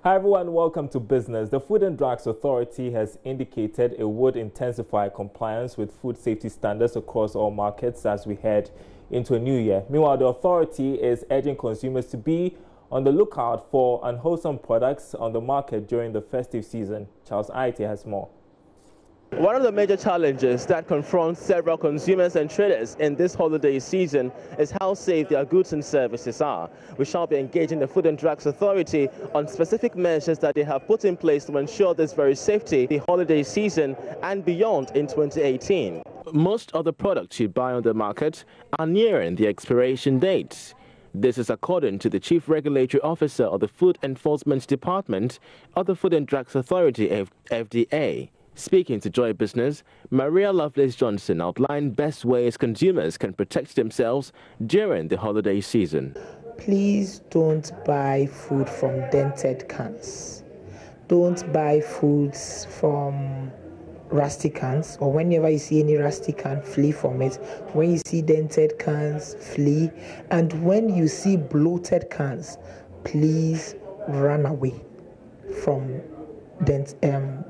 Hi everyone, welcome to Business. The Food and Drugs Authority has indicated it would intensify compliance with food safety standards across all markets as we head into a new year. Meanwhile, the authority is urging consumers to be on the lookout for unwholesome products on the market during the festive season. Charles Aite has more. One of the major challenges that confronts several consumers and traders in this holiday season is how safe their goods and services are. We shall be engaging the Food and Drugs Authority on specific measures that they have put in place to ensure this very safety the holiday season and beyond in 2018. Most of the products you buy on the market are nearing the expiration dates. This is according to the Chief Regulatory Officer of the Food Enforcement Department of the Food and Drugs Authority, FDA. Speaking to Joy Business, Maria Lovelace Johnson outlined best ways consumers can protect themselves during the holiday season. Please don't buy food from dented cans. Don't buy foods from rusty cans, or whenever you see any rusty can, flee from it. When you see dented cans, flee. And when you see bloated cans, please run away from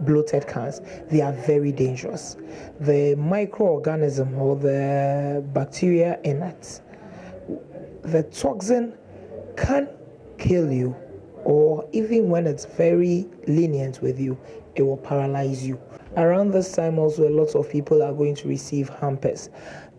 bloated cans. They are very dangerous. The microorganism or the bacteria in it, the toxin can kill you, or even when it's very lenient with you, it will paralyze you. Around this time also, a lot of people are going to receive hampers.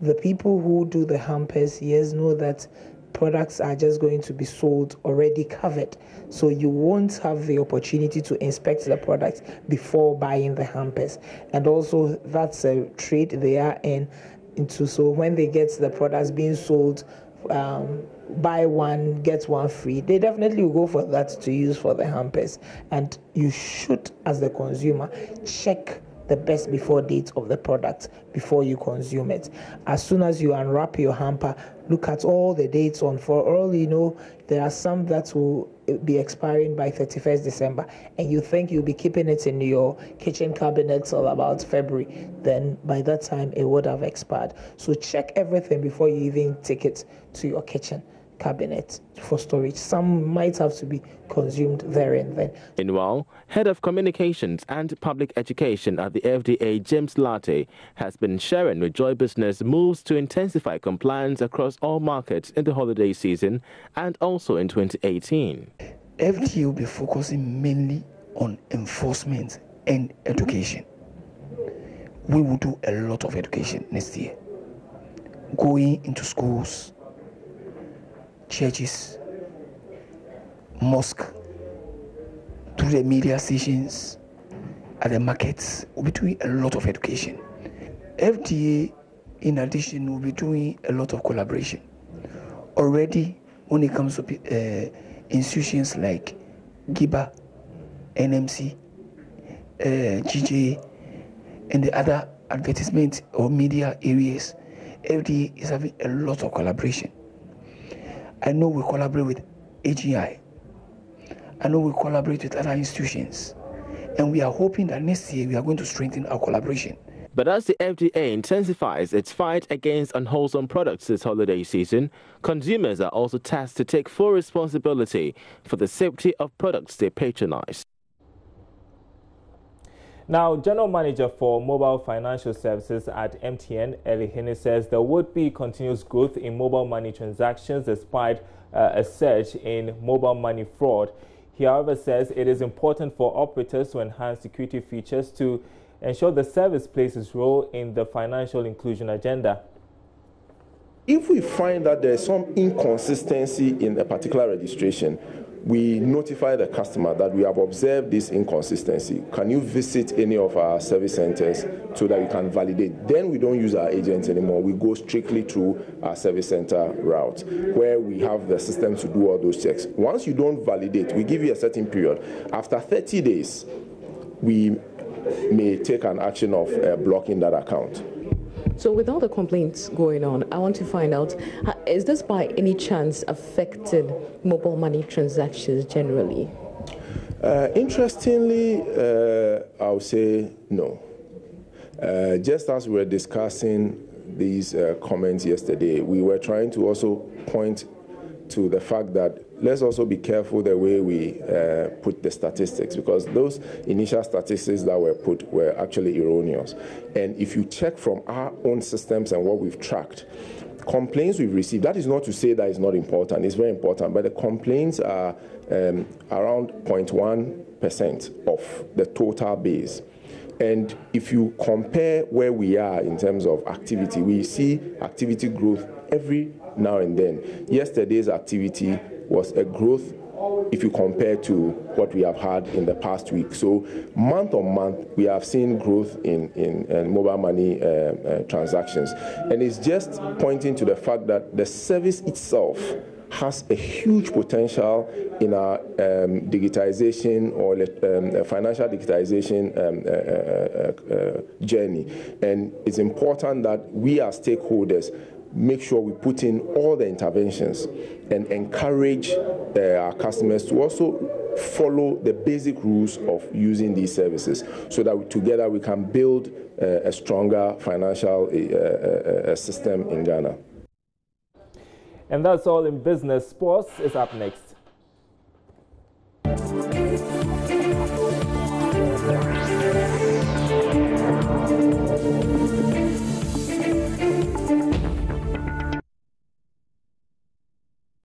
The people who do the hampers, yes, know that products are just going to be sold already covered, so you won't have the opportunity to inspect the products before buying the hampers. And also that's a trade they are into, so when they get the products being sold, buy one get one free, they definitely will go for that to use for the hampers. And you should, as the consumer, check the best before date of the product before you consume it. As soon as you unwrap your hamper, look at all the dates on. For all you know, there are some that will be expiring by 31st December, and you think you'll be keeping it in your kitchen cabinet till about February. Then by that time it would have expired. So check everything before you even take it to your kitchen cabinet for storage. Some might have to be consumed there and then. Meanwhile, Head of Communications and Public Education at the FDA, James Latte, has been sharing with Joy Business moves to intensify compliance across all markets in the holiday season and also in 2018. FDA will be focusing mainly on enforcement and education. We will do a lot of education next year, going into schools, churches, mosque, through the media stations, at the markets. We'll be doing a lot of education. FDA, in addition, will be doing a lot of collaboration. Already, when it comes to institutions like GIBA, NMC, GJ, and the other advertisement or media areas, FDA is having a lot of collaboration. I know we collaborate with AGI. I know we collaborate with other institutions. And we are hoping that next year we are going to strengthen our collaboration. But as the FDA intensifies its fight against unwholesome products this holiday season, consumers are also tasked to take full responsibility for the safety of products they patronize. Now, General Manager for Mobile Financial Services at MTN, Eli Hine, says there would be continuous growth in mobile money transactions despite a surge in mobile money fraud. He, however, says it is important for operators to enhance security features to ensure the service plays its role in the financial inclusion agenda. If we find that there is some inconsistency in a particular registration, we notify the customer that we have observed this inconsistency. Can you visit any of our service centers so that we can validate? Then we don't use our agents anymore. We go strictly through our service center route where we have the system to do all those checks. Once you don't validate, we give you a certain period. After 30 days, we may take an action of blocking that account. So with all the complaints going on, I want to find out, is this by any chance affecting mobile money transactions generally? Interestingly, I would say no. Just as we were discussing these comments yesterday, we were trying to also point to the fact that let's also be careful the way we put the statistics, because those initial statistics that were put were actually erroneous. And if you check from our own systems and what we've tracked, complaints we've received, that is not to say that it's not important, it's very important, but the complaints are around 0.1% of the total base. And if you compare where we are in terms of activity, we see activity growth every now and then. Yesterday's activity was a growth if you compare to what we have had in the past week. So month on month, we have seen growth in mobile money transactions. And it's just pointing to the fact that the service itself has a huge potential in our digitization or financial digitization journey. And it's important that we as stakeholders make sure we put in all the interventions and encourage our customers to also follow the basic rules of using these services, so that together we can build a stronger financial system in Ghana. And that's all in business. Sports is up next.